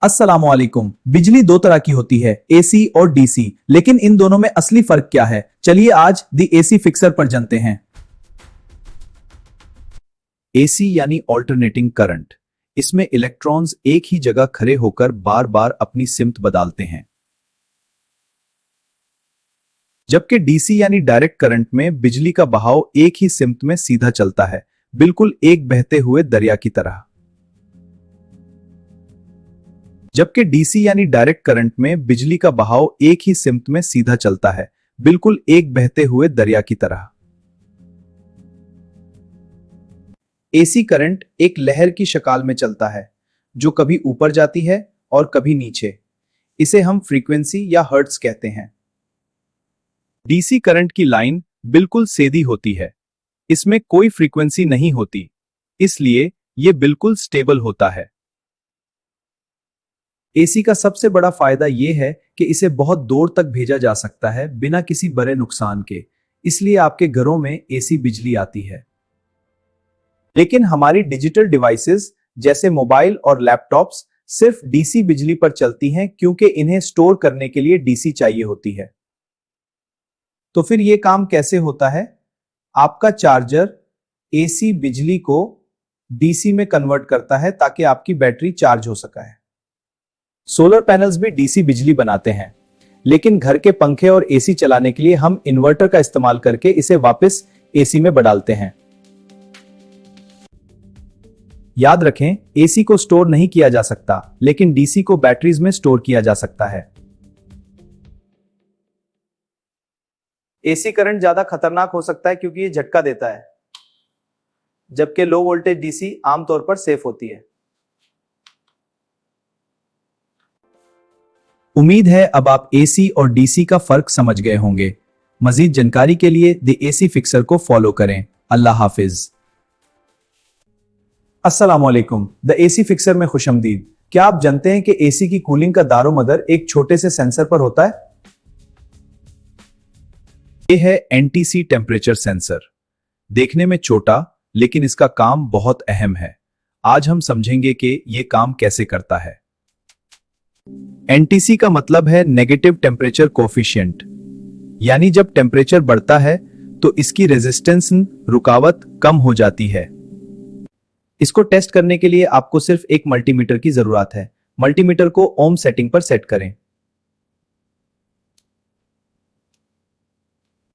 अस्सलामुअलैकुम। बिजली दो तरह की होती है, एसी और डीसी। लेकिन इन दोनों में असली फर्क क्या है? चलिए आज दी एसी फिक्सर पर जानते हैं। एसी यानी ऑल्टरनेटिंग करंट। इसमें इलेक्ट्रॉन्स एक ही जगह खड़े होकर बार बार अपनी सिमत बदलते हैं। जबकि डीसी यानी डायरेक्ट करंट में बिजली का बहाव एक ही सिमत में सीधा चलता है, बिल्कुल एक बहते हुए दरिया की तरह। जबकि डीसी यानी डायरेक्ट करंट में बिजली का बहाव एक ही सिमत में सीधा चलता है, बिल्कुल एक बहते हुए दरिया की तरह। एसी करंट एक लहर की शक्ल में चलता है, जो कभी ऊपर जाती है और कभी नीचे। इसे हम फ्रीक्वेंसी या हर्ट्ज कहते हैं। डीसी करंट की लाइन बिल्कुल सीधी होती है। इसमें कोई फ्रीक्वेंसी नहीं होती, इसलिए यह बिल्कुल स्टेबल होता है। एसी का सबसे बड़ा फायदा यह है कि इसे बहुत दूर तक भेजा जा सकता है बिना किसी बड़े नुकसान के, इसलिए आपके घरों में एसी बिजली आती है। लेकिन हमारी डिजिटल डिवाइसेस जैसे मोबाइल और लैपटॉप्स सिर्फ डीसी बिजली पर चलती हैं, क्योंकि इन्हें स्टोर करने के लिए डीसी चाहिए होती है। तो फिर यह काम कैसे होता है? आपका चार्जर एसी बिजली को डीसी में कन्वर्ट करता है ताकि आपकी बैटरी चार्ज हो सके। सोलर पैनल्स भी डीसी बिजली बनाते हैं, लेकिन घर के पंखे और एसी चलाने के लिए हम इन्वर्टर का इस्तेमाल करके इसे वापस एसी में बदलते हैं। याद रखें, एसी को स्टोर नहीं किया जा सकता, लेकिन डीसी को बैटरीज में स्टोर किया जा सकता है। एसी करंट ज्यादा खतरनाक हो सकता है क्योंकि ये झटका देता है, जबकि लो वोल्टेज डीसी आमतौर पर सेफ होती है। उम्मीद है अब आप एसी और डीसी का फर्क समझ गए होंगे। मजीद जानकारी के लिए द एसी फिक्सर को फॉलो करें। अल्लाह हाफिज। अस्सलामुअलैकुम। द एसी फिक्सर में खुशमदीद। क्या आप जानते हैं कि एसी की कूलिंग का दारोमदार एक छोटे से सेंसर पर होता है? यह है एनटीसी टेम्परेचर सेंसर। देखने में छोटा, लेकिन इसका काम बहुत अहम है। आज हम समझेंगे कि यह काम कैसे करता है। एनटीसी का मतलब है नेगेटिव टेम्परेचर कोफिशिएंट, यानी जब टेम्परेचर बढ़ता है तो इसकी रेजिस्टेंस रुकावट कम हो जाती है। इसको टेस्ट करने के लिए आपको सिर्फ एक मल्टीमीटर की जरूरत है। मल्टीमीटर को ओम सेटिंग पर सेट करें।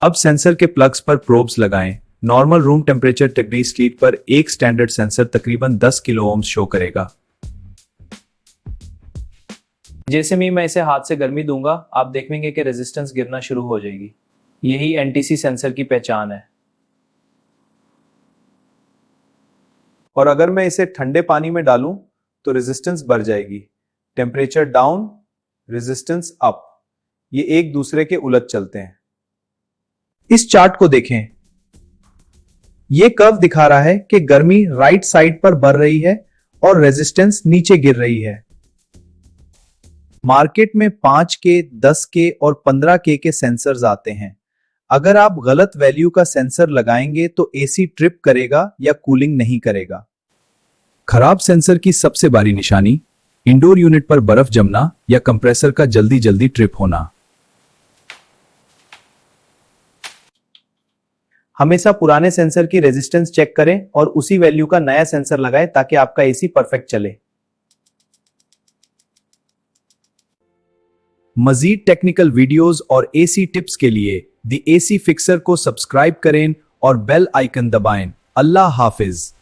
अब सेंसर के प्लग्स पर प्रोब्स लगाएं। Normal room temperature degree street पर एक स्टैंडर्ड सेंसर तकरीबन 10 किलो ओम्स शो करेगा। जैसे मैं इसे हाथ से गर्मी दूंगा, आप देखेंगे कि रेजिस्टेंस गिरना शुरू हो जाएगी। यही एनटीसी सेंसर की पहचान है। और अगर मैं इसे ठंडे पानी में डालूं तो रेजिस्टेंस बढ़ जाएगी। टेम्परेचर डाउन, रेजिस्टेंस अप, ये एक दूसरे के उलट चलते हैं। इस चार्ट को देखें। यह कर्व दिखा रहा है कि गर्मी राइट साइड पर बढ़ रही है और रेजिस्टेंस नीचे गिर रही है। मार्केट में 5K, 10K और 15K के सेंसर्स आते हैं। अगर आप गलत वैल्यू का सेंसर लगाएंगे तो एसी ट्रिप करेगा या कूलिंग नहीं करेगा। खराब सेंसर की सबसे बड़ी निशानी इंडोर यूनिट पर बर्फ जमना या कंप्रेसर का जल्दी जल्दी ट्रिप होना। हमेशा पुराने सेंसर की रेजिस्टेंस चेक करें और उसी वैल्यू का नया सेंसर लगाएं ताकि आपका एसी परफेक्ट चले। मजीद टेक्निकल वीडियोस और एसी टिप्स के लिए द एसी फिक्सर को सब्सक्राइब करें और बेल आइकन दबाएं। अल्लाह हाफिज।